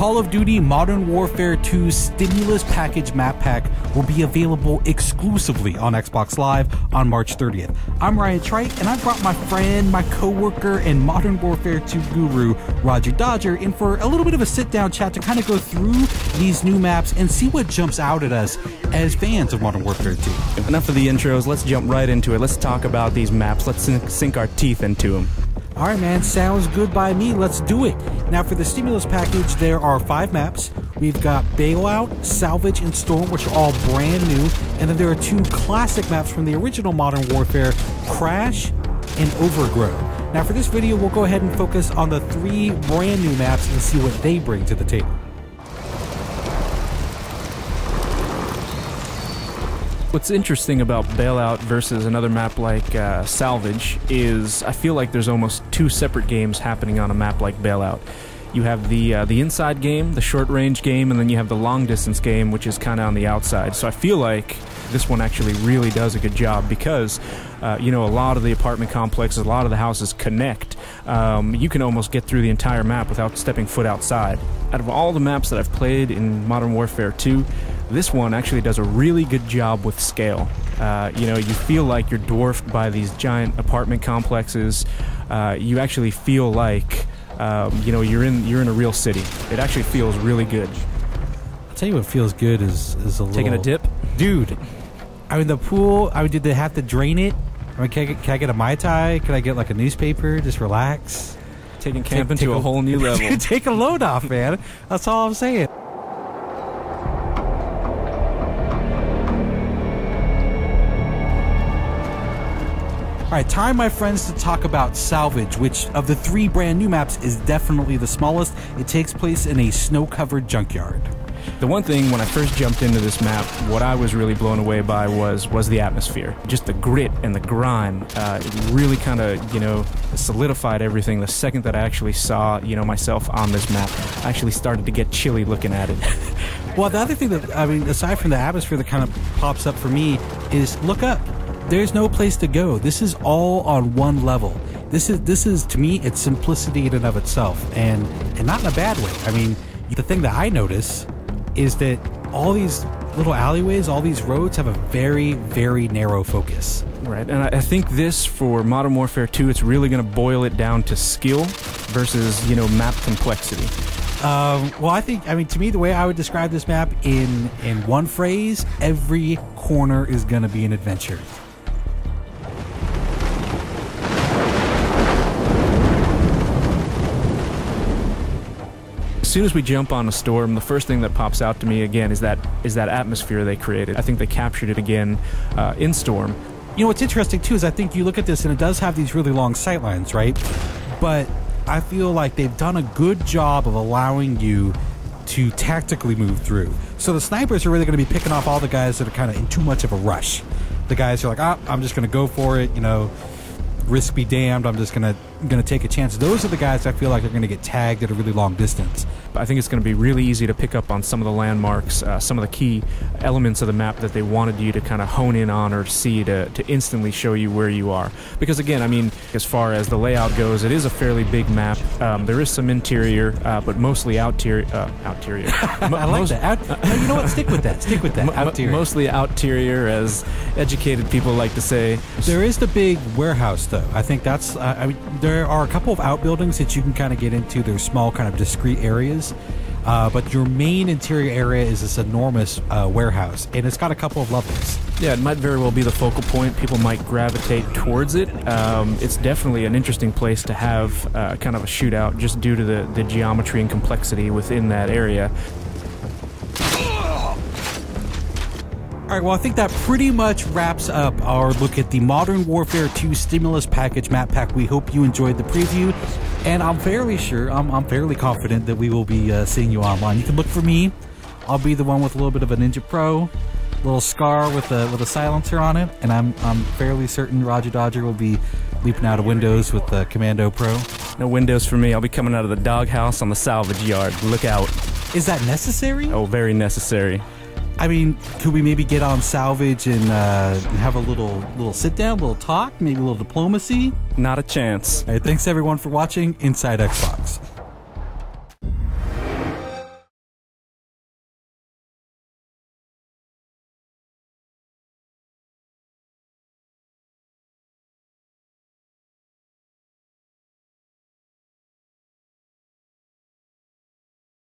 Call of Duty Modern Warfare 2 Stimulus Package Map Pack will be available exclusively on Xbox Live on March 30th. I'm Ryan Trike, and I brought my friend, my co-worker, and Modern Warfare 2 guru, Roger Dodger, in for a little bit of a sit-down chat to kind of go through these new maps and see what jumps out at us as fans of Modern Warfare 2. Enough of the intros, let's jump right into it. Let's talk about these maps. Let's sink our teeth into them. All right, man, sounds good by me. Let's do it. Now, for the Stimulus Package, there are 5 maps. We've got Bailout, Salvage, and Storm, which are all brand new. And then there are 2 classic maps from the original Modern Warfare, Crash and Overgrow. Now, for this video, we'll go ahead and focus on the 3 brand new maps and see what they bring to the table. What's interesting about Bailout versus another map like Salvage is I feel like there's almost 2 separate games happening on a map like Bailout. You have the inside game, the short-range game, and then you have the long-distance game, which is kind of on the outside. So I feel like this one actually really does a good job because, you know, a lot of the apartment complexes, a lot of the houses connect. You can almost get through the entire map without stepping foot outside. Out of all the maps that I've played in Modern Warfare 2, this one actually does a really good job with scale. You know, you feel like you're dwarfed by these giant apartment complexes. You actually feel like, you know, you're in a real city. It actually feels really good. I'll tell you what feels good is a little... Taking a dip? Dude, I mean, the pool, I mean, did they have to drain it? I mean, can I get a Mai Tai? Can I get like a newspaper? Just relax? Taking camping to a whole new level. Take a load off, man. That's all I'm saying. All right, time, my friends, to talk about Salvage, which of the 3 brand new maps is definitely the smallest. It takes place in a snow-covered junkyard. The one thing when I first jumped into this map, what I was really blown away by was the atmosphere. Just the grit and the grime. It really kind of, you know, solidified everything. The second that I actually saw, you know, myself on this map, I actually started to get chilly looking at it. Well, the other thing that, I mean, aside from the atmosphere that kind of pops up for me is look up. There's no place to go. This is all on one level. This is to me, it's simplicity in and of itself, and not in a bad way. I mean, the thing that I notice is that all these little alleyways, all these roads have a very, very narrow focus. Right, and I think this, for Modern Warfare 2, it's really going to boil it down to skill versus, you know, map complexity. Well, I mean, to me, the way I would describe this map in one phrase, every corner is going to be an adventure. As soon as we jump on a storm, the first thing that pops out to me again is that atmosphere they created. I think they captured it again in Storm. You know, what's interesting too is I think you look at this and it does have these really long sightlines, right? But I feel like they've done a good job of allowing you to tactically move through. So the snipers are really going to be picking off all the guys that are kind of in too much of a rush. The guys who are like, ah, I'm just going to go for it, you know, risk be damned, I'm just gonna take a chance. Those are the guys I feel like are gonna get tagged at a really long distance. I think it's going to be really easy to pick up on some of the landmarks, some of the key elements of the map that they wanted you to kind of hone in on or see to instantly show you where you are. Because again, I mean, as far as the layout goes, it is a fairly big map. There is some interior, but mostly outerior. I like that. No, you know what? Stick with that. Stick with that. Outerior. Mostly outerior, as educated people like to say. There is the big warehouse, though. I think that's. I mean, there are a couple of outbuildings that you can kind of get into. They're small, kind of discrete areas. But your main interior area is this enormous warehouse, and it's got a couple of levels. Yeah, it might very well be the focal point. People might gravitate towards it. It's definitely an interesting place to have kind of a shootout just due to the geometry and complexity within that area. All right, well, I think that pretty much wraps up our look at the Modern Warfare 2 Stimulus Package Map Pack. We hope you enjoyed the preview, and I'm fairly sure, I'm fairly confident that we will be seeing you online. You can look for me. I'll be the one with a little bit of a Ninja Pro, little scar with a silencer on it, and I'm fairly certain Roger Dodger will be leaping out of windows with the Commando Pro. No windows for me. I'll be coming out of the doghouse on the salvage yard. Look out. Is that necessary? Oh, very necessary. I mean, could we maybe get on Salvage and have a little sit down, little talk, maybe a little diplomacy? Not a chance. All right, thanks everyone for watching Inside Xbox.